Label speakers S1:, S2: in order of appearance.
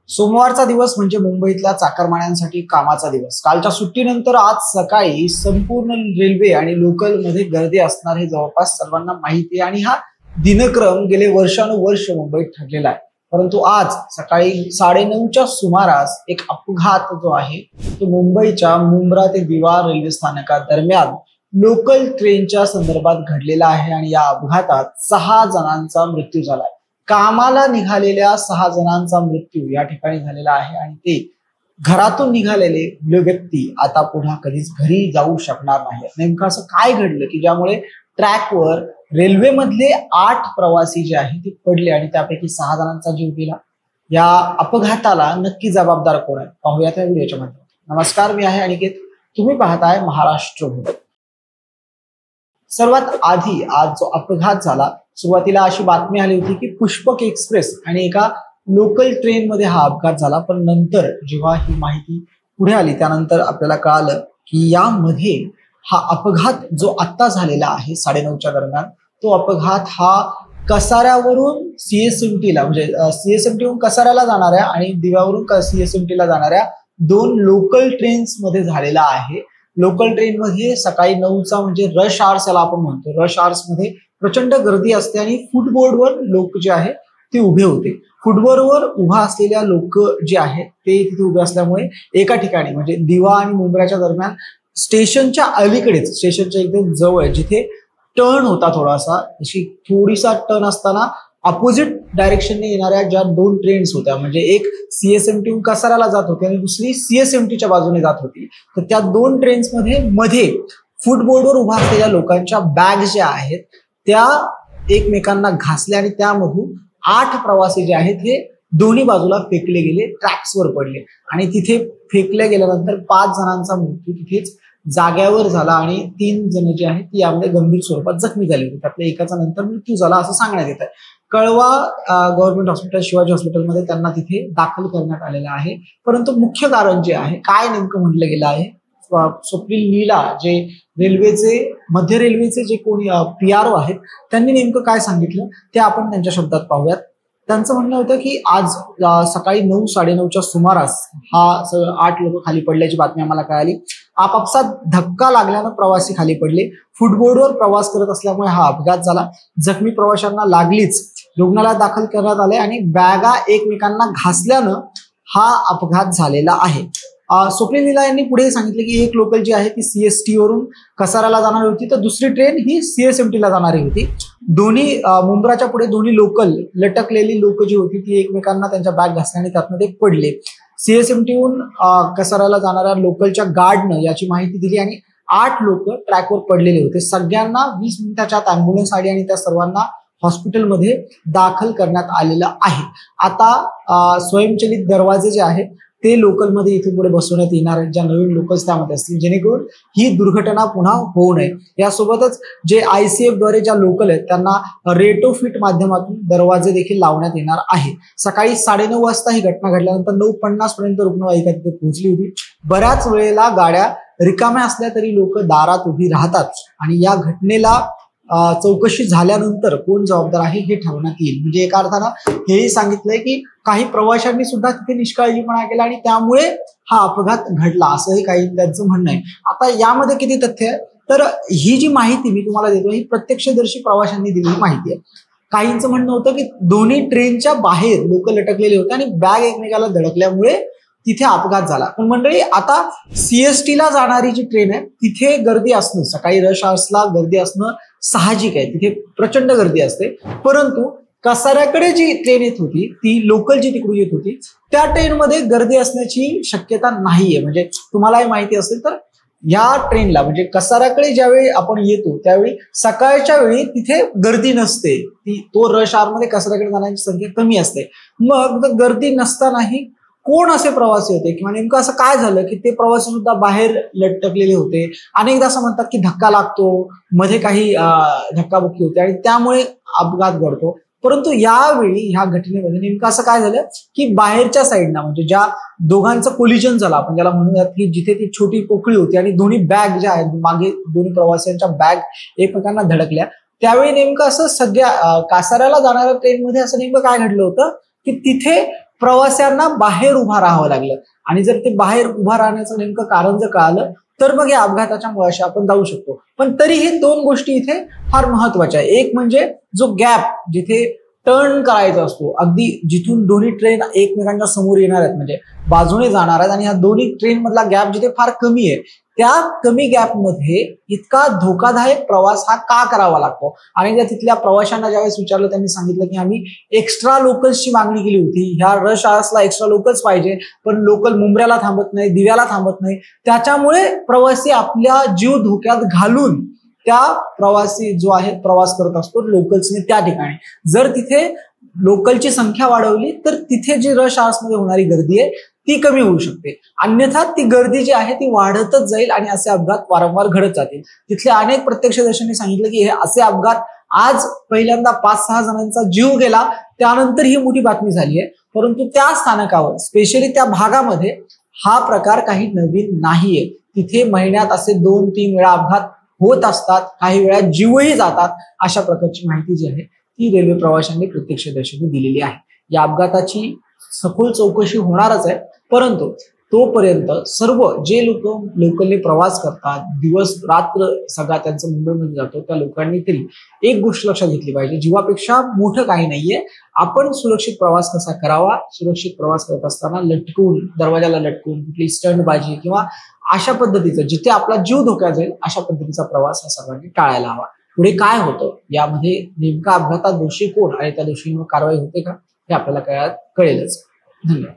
S1: सोमवारचा दिवस म्हणजे मुंबईतल्या चाकरमान्यांसाठी कामाचा दिवस। कालच्या सुट्टीनंतर आज सकाळी संपूर्ण रेल्वे आणि लोकल मध्ये गर्दी असणार हे जवळपास सर्वांना माहिती आहे आणि हा दिनक्रम गेले वर्षानुवर्ष मुंबईत ठरलेला आहे। परंतु आज सकाळी 9:30च्या सुमारास एक अपघात जो आहे तो मुंबईच्या मुंब्रा ते दिवा रेल्वे स्थानकादरम्यान लोकल ट्रेनच्या संदर्भात घडलेला आहे आणि या अपघातात 6 जणांचा मृत्यू झाला। कामाला निघालेल्या 6 जणांचा मृत्यू या ठिकाणी झालेला आहे आणि ते घरातून निघालेले व्यक्ती आता पुन्हा कधीच घरी जाऊ शकणार नाही। नेमकं असं काय घडलं की ज्यामुळे ट्रॅकवर रेल्वे मधले 8 प्रवासी जे आहेत ते पडले आणि त्यापैकी 6 जणांचा जीव गेला। या अपघाताला नक्की जबाबदार कोण आहे पाहूया त्या व्हिडिओच्या माध्यमातून। नमस्कार, मी आहे अनिकेत, तुम्ही पाहताय महाराष्ट्र भूमी। सर्वात आधी आज जो अपघात झाला, सुरुवातीला अशी बातमी आली होती की पुष्पक एक्सप्रेस आणि एका लोकल ट्रेन मध्ये हा अपघात झाला, पण नंतर जेव्हा ही माहिती पुढे आली त्यानंतर आपल्याला कळालं की यामध्ये हा अपघात जो आता झालेला आहे 9:30च्या दरम्यान, तो अपघात हा कसाऱ्यावरून सीएसएमटीला म्हणजे सीएसएमटीहून कसाऱ्याला जाणाऱ्या आणि दिव्यावरून सीएसएमटीला जाणाऱ्या 2 लोकल ट्रेन्स मध्ये झालेला आहे। लोकल ट्रेन मध्ये सकाळी 9चा म्हणजे रश आवर्स याला आपण म्हणतो, रश आवर्स मध्ये प्रचंड गर्दी असते आणि फुटबोर्डवर लोक जे आहेत ते उभे होते। फुटबोर्डवर उभा असलेल्या लोक जे आहेत ते तिथे उभे असल्यामुळे एका ठिकाणी म्हणजे दिवा आणि मुंब्र्याच्या दरम्यान स्टेशनच्या अलीकडेच, स्टेशनच्या एकदम जवळ जिथे टर्न होता थोडासा, अशी थोडीसा टर्न असताना अपोजिट डायरेक्शनने येणाऱ्या ज्या 2 ट्रेन्स होत्या, म्हणजे एक सीएसएमटी कसाऱ्याला जात होती आणि दुसरी सीएसएमटीच्या बाजूने जात होती, तर त्या 2 ट्रेन्स मध्ये फुटबोर्डवर उभा असलेल्या लोकांच्या बॅग ज्या आहेत त्या एकमेकांना घासल्या आणि त्यामधून 8 प्रवासी जे आहेत हे दोन्ही बाजूला फेकले गेले, ट्रॅक्सवर पडले आणि तिथे फेकल्या गेल्यानंतर 5 जणांचा मृत्यू तिथेच जाग्यावर झाला आणि 3 जण जे आहेत ती यामध्ये गंभीर स्वरूपात जखमी झाली होती। त्यातल्या एकाचा नंतर मृत्यू झाला असं सांगण्यात येत आहे। कळवा गव्हर्नमेंट हॉस्पिटल, शिवाजी हॉस्पिटलमध्ये त्यांना तिथे दाखल करण्यात आलेलं आहे। परंतु मुख्य कारण जे आहे, काय नेमकं म्हटलं गेलं आहे, स्वप्नील लीला जे मध्य रेल्वेचे जे कोणी पीआरओ आहेत त्यांनी नेमकं काय सांगितलं ते आपण त्यांच्या शब्दात पाहूयात। त्यांचं म्हणणं होतं की आज सकाळी 9-9:30च्या सुमारास हा 8 लोक खाली पडल्याची बातमी आम्हाला कळाली। आपापसात धक्का लागल्यानं प्रवासी खाली पडले। फुटबोर्डवर प्रवास करत असल्यामुळे हा अपघात झाला। जखमी प्रवाशांना लागलीच रुग्णालयात दाखल करण्यात आले आणि बॅगा एकमेकांना घासल्यानं हा अपघात झालेला आहे। स्वप्नील लीला यांनी पुढे सांगितले की एक लोकल जी आहे ती सीएसटी वरून कसाऱ्याला जाणारी होती, तर दुसरी ट्रेन ही सीएसएमटीला जाणारी होती। दोन्ही मुंब्राच्या पुढे दोन्ही लोकल लटकलेली लोक जी होती ती एकमेकांना त्यांच्या बॅग घासल्याने त्यातनं ते पडले। सीएसएमटीहून कसाऱ्याला जाणाऱ्या लोकलच्या गार्डनं याची माहिती दिली आणि 8 लोक ट्रॅकवर पडलेले होते। सगळ्यांना 20 मिनिटाच्या आत अँब्युलन्स आली आणि त्या सर्वांना हॉस्पिटलमध्ये दाखल करण्यात आलेलं आहे। आता स्वयंचलित दरवाजे जे आहेत ते लोकलमध्ये इथून पुढे बसवण्यात येणार आहेत, ज्या नवीन लोकल्स त्यामध्ये असतील, जेणेकरून ही दुर्घटना पुन्हा होऊ नये। यासोबतच जे आयसीएफ द्वारे ज्या लोकल आहेत त्यांना रेटोफिट माध्यमातून दरवाजे देखील लावण्यात येणार आहे। सकाळी 9:30 वाजता ही घटना घडल्यानंतर 9:50 पर्यंत रुग्णवाहिका तिथे पोहोचली होती। बऱ्याच वेळेला गाड्या रिकाम्या असल्या तरी लोक दारात उभी राहतात आणि या घटनेला चौकशी झाल्यानंतर कोण जबाबदार आहे हे ठरवण्यात येईल। म्हणजे एका अर्थानं हेही सांगितलंय की काही प्रवाशांनी सुद्धा तिथे निष्काळजीपणा केला आणि त्यामुळे हा अपघात घडला, असंही काही त्यांचं म्हणणं आहे। आता यामध्ये किती तथ्य आहे, तर ही जी माहिती मी तुम्हाला देतो ही प्रत्यक्षदर्शी प्रवाशांनी दिलेली माहिती आहे। काहींचं म्हणणं होतं की दोन्ही ट्रेनच्या बाहेर लोक लटकलेले होते आणि बॅग एकमेकाला धडकल्यामुळे तिथे अपघात झाला। पण मंडळी, आता सीएसटीला जाणारी जी ट्रेन आहे तिथे गर्दी असणं, सकाळी रश आवर्सला गर्दी असणं साहजिक आहे, तिथे प्रचंड गर्दी असते। परंतु कसाऱ्याकडे जी ट्रेन येत होती, ती लोकल जी तिकडून येत होती, त्या ट्रेनमध्ये गर्दी असण्याची शक्यता नाहीये। म्हणजे तुम्हालाही माहिती असेल तर या ट्रेनला म्हणजे कसाऱ्याकडे ज्यावेळी आपण येतो त्यावेळी सकाळच्या वेळी तिथे गर्दी नसते, तो रश आवर मध्ये कसाऱ्याकडे जाण्याची संख्या कमी असते। मग गर्दी नसतानाही कोण असे प्रवासी होते किंवा नेमकं असं काय झालं की ते प्रवासी सुद्धा बाहेर लटकलेले होते। अनेकदा असं म्हणतात की धक्का लागतो, मध्ये काही धक्काबुक्की होते आणि त्यामुळे अपघात घडतो। परंतु यावेळी ह्या घटनेमध्ये नेमकं असं काय झालं की बाहेरच्या साईडना म्हणजे ज्या दोघांचं कोलिजन झालं, आपण ज्याला म्हणूयात की जिथे ती छोटी पोकळी होती आणि दोन्ही बॅग ज्या आहेत, मागे दोन्ही प्रवाशांच्या बॅग एकमेकांना धडकल्या, त्यावेळी नेमकं असं सगळ्या कासाऱ्याला जाणाऱ्या ट्रेनमध्ये असं नेमकं काय घडलं होतं की तिथे प्रवाशांना बाहेर उभा राहावं लागलं आणि जर ते बाहेर उभा राहण्याचं नेमकं कारण जर कळालं तर मग या अपघाताच्या मुळाशी आपण जाऊ शकतो. पण तरी हे दोन गोष्टी इथे फार महत्वाच्या आहे. एक म्हणजे जो गॅप जिथे टर्न करायचा असतो, अगदी जिथून दोन्ही ट्रेन एकमेकांच्या समोर येणार आहेत म्हणजे बाजूने जाणार आहेत आणि ह्या दोन्ही ट्रेन मधला गॅप जिथे फार कमी आहे त्या कमी गॅपमध्ये इतका धोकादायक प्रवास हा का करावा लागतो. आणि त्या तिथल्या प्रवाशांना ज्यावेळेस विचारलं त्यांनी सांगितलं की आम्ही एक्स्ट्रा लोकल्सची मागणी केली होती, ह्या रश आवर्सला एक्स्ट्रा लोकल्स पाहिजे पण लोकल मुंब्र्याला थांबत नाही, दिव्याला थांबत नाही, त्याच्यामुळे प्रवासी आपल्या जीव धोक्यात घालून त्या प्रवासी जो आहे प्रवास करत असतो लोकल्सने त्या ठिकाणी. जर तिथे लोकलची संख्या वाढवली तर तिथे जी रश आवर्समध्ये होणारी गर्दी आहे ती कमी होऊ शकते, अन्यथा ती गर्दी जी आहे ती वाढतच जाईल आणि असे अपघात वारंवार घडत जातील. तिथले अनेक प्रत्यक्षदर्शींनी सांगितलं की हे असे अपघात आज पहिल्यांदा 5-6 जणांचा जीव गेला त्यानंतर ही मोठी बातमी झाली आहे, परंतु त्या स्थानकावर स्पेशली त्या भागामध्ये हा प्रकार काही नवीन नाहीये. तिथे महिन्यात असे 2-3 वेळा अपघात होत असतात, काही वेळा जीवही जातात. अशा प्रकारची माहिती जी आहे ती रेल्वे प्रवाशांनी प्रत्यक्षदर्शींनी दिलेली आहे. या अपघाताची सखोल चौकशी होणारच आहे, परंतु तोपर्यंत सर्व जे लोक लोकलने प्रवास करतात, दिवस रात्र सगळा त्यांचा मुंबईमध्ये जातो, त्या लोकांनी तरी एक गोष्ट लक्षात घेतली पाहिजे, जीवापेक्षा मोठं काही नाहीये. आपण सुरक्षित प्रवास कसा करावा, सुरक्षित प्रवास करत असताना लटकून दरवाजाला लटकून कुठली स्टंटबाजी किंवा अशा पद्धतीचं जिथे आपला जीव धोक्यात जाईल अशा पद्धतीचा प्रवास हा सर्वांनी टाळायला हवा. पुढे काय होतं यामध्ये नेमका अपघातात दोषी कोण आणि त्या दोषींवर कारवाई होते का हे आपल्याला कळेलच. धन्यवाद.